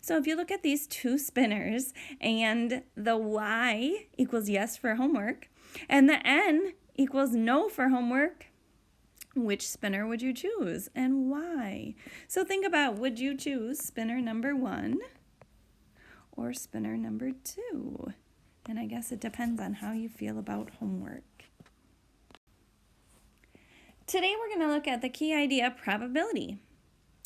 So if you look at these two spinners and the Y equals yes for homework and the N equals no for homework, which spinner would you choose and why? So think about, would you choose spinner number 1 or spinner number 2? And I guess it depends on how you feel about homework. Today we're going to look at the key idea, probability.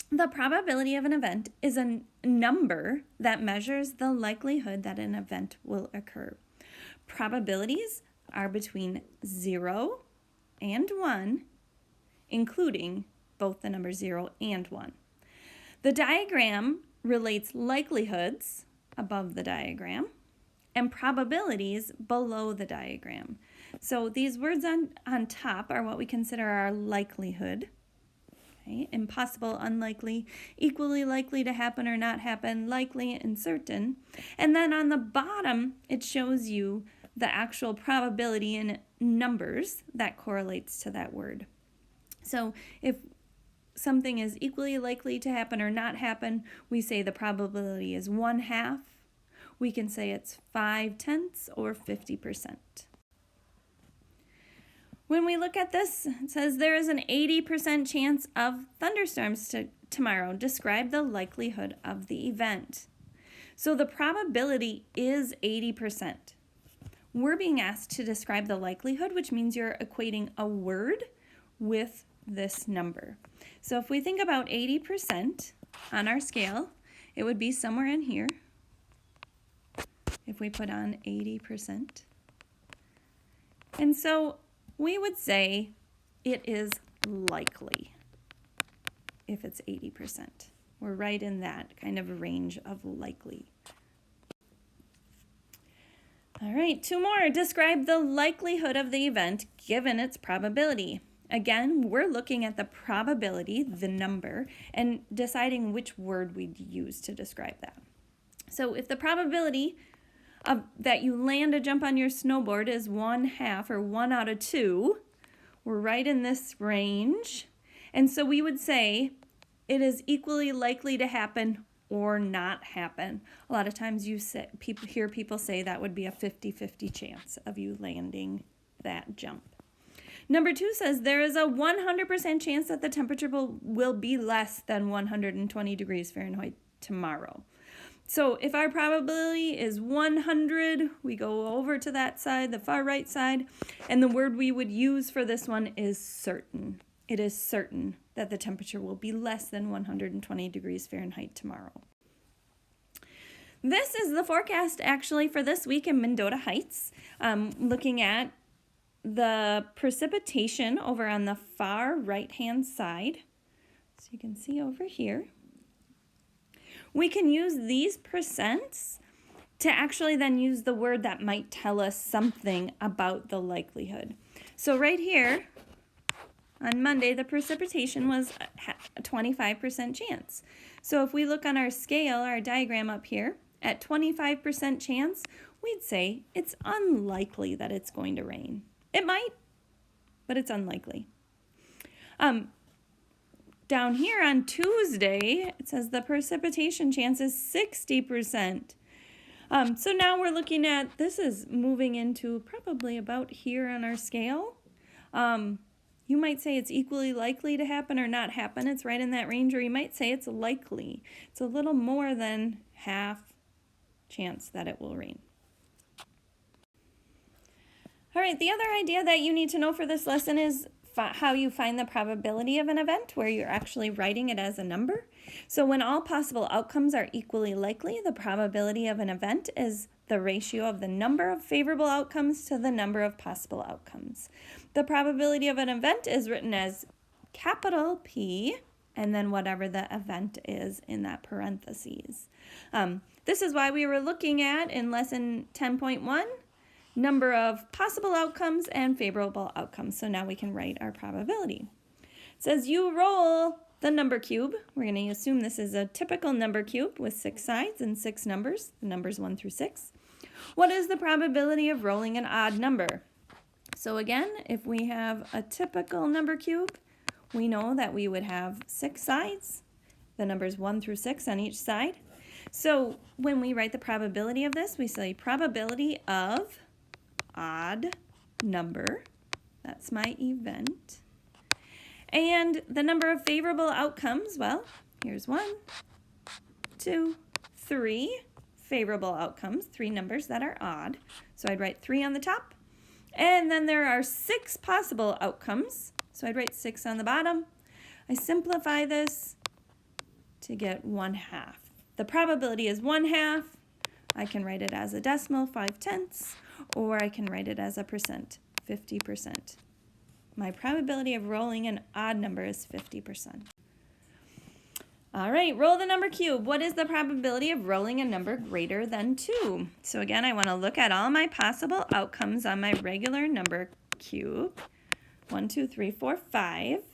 The probability of an event is a number that measures the likelihood that an event will occur. Probabilities are between 0 and 1, including both the numbers 0 and 1. The diagram relates likelihoods above the diagram and probabilities below the diagram. So these words on top are what we consider our likelihood. Okay? Impossible, unlikely, equally likely to happen or not happen, likely and certain. And then on the bottom, it shows you the actual probability in numbers that correlates to that word. So if something is equally likely to happen or not happen, we say the probability is 1/2. We can say it's 5/10 or 50%. When we look at this, it says there is an 80% chance of thunderstorms tomorrow. Describe the likelihood of the event. So the probability is 80%. We're being asked to describe the likelihood, which means you're equating a word with this number. So if we think about 80% on our scale, it would be somewhere in here. If we put on 80%. And so we would say it is likely if it's 80%. We're right in that kind of range of likely. All right, 2 more. Describe the likelihood of the event given its probability. Again, we're looking at the probability, the number, and deciding which word we'd use to describe that. So if the probability that you land a jump on your snowboard is 1/2 or 1 out of 2, we're right in this range. And so we would say it is equally likely to happen or not happen. A lot of times you hear people say that would be a 50-50 chance of you landing that jump. Number 2 says there is a 100% chance that the temperature will be less than 120 degrees Fahrenheit tomorrow. So if our probability is 100, we go over to that side, the far right side, and the word we would use for this one is certain. It is certain that the temperature will be less than 120 degrees Fahrenheit tomorrow. This is the forecast actually for this week in Mendota Heights, looking at the precipitation over on the far right-hand side. So you can see over here. We can use these percents to actually then use the word that might tell us something about the likelihood. So right here, on Monday, the precipitation was a 25% chance. So if we look on our scale, our diagram up here, at 25% chance, we'd say it's unlikely that it's going to rain. It might, but it's unlikely. Down here on Tuesday, it says the precipitation chance is 60%. So now we're looking at, this is moving into probably about here on our scale. You might say it's equally likely to happen or not happen. It's right in that range, or you might say it's likely. It's a little more than half chance that it will rain. All right, the other idea that you need to know for this lesson is how you find the probability of an event, where you're actually writing it as a number. So when all possible outcomes are equally likely, the probability of an event is the ratio of the number of favorable outcomes to the number of possible outcomes. The probability of an event is written as capital P, and then whatever the event is in that parentheses. This is why we were looking at in lesson 10.1, number of possible outcomes and favorable outcomes. So now we can write our probability. It says you roll the number cube. We're going to assume this is a typical number cube with 6 sides and 6 numbers, the numbers 1 through 6. What is the probability of rolling an odd number? So again, if we have a typical number cube, we know that we would have 6 sides, the numbers 1 through 6 on each side. So when we write the probability of this, we say probability of odd number. That's my event. And the number of favorable outcomes, well, here's 1, 2, 3 favorable outcomes, 3 numbers that are odd. So I'd write 3 on the top. And then there are 6 possible outcomes. So I'd write 6 on the bottom. I simplify this to get 1/2. The probability is 1/2. I can write it as a decimal, 5/10, or I can write it as a percent, 50%. My probability of rolling an odd number is 50%. All right, roll the number cube. What is the probability of rolling a number greater than 2? So again, I want to look at all my possible outcomes on my regular number cube. 1, 2, 3, 4, 5.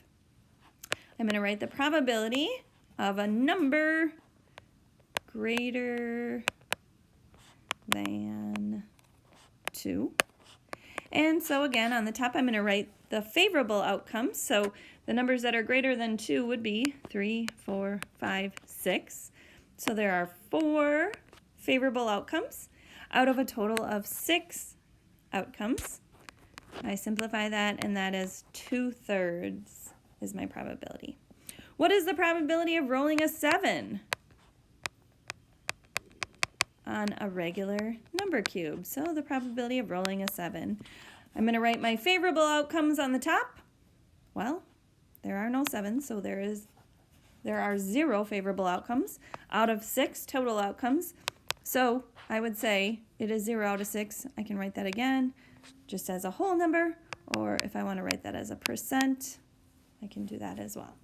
I'm going to write the probability of a number greater than 2. And so again, on the top, I'm going to write the favorable outcomes. So the numbers that are greater than 2 would be 3, 4, 5, 6. So there are 4 favorable outcomes out of a total of 6 outcomes. I simplify that, and that is 2/3 is my probability. What is the probability of rolling a 7 on a regular number cube? So the probability of rolling a 7. I'm going to write my favorable outcomes on the top. Well, there are no 7s, so there are 0 favorable outcomes out of 6 total outcomes. So I would say it is 0 out of 6. I can write that again just as a whole number, or if I want to write that as a percent, I can do that as well.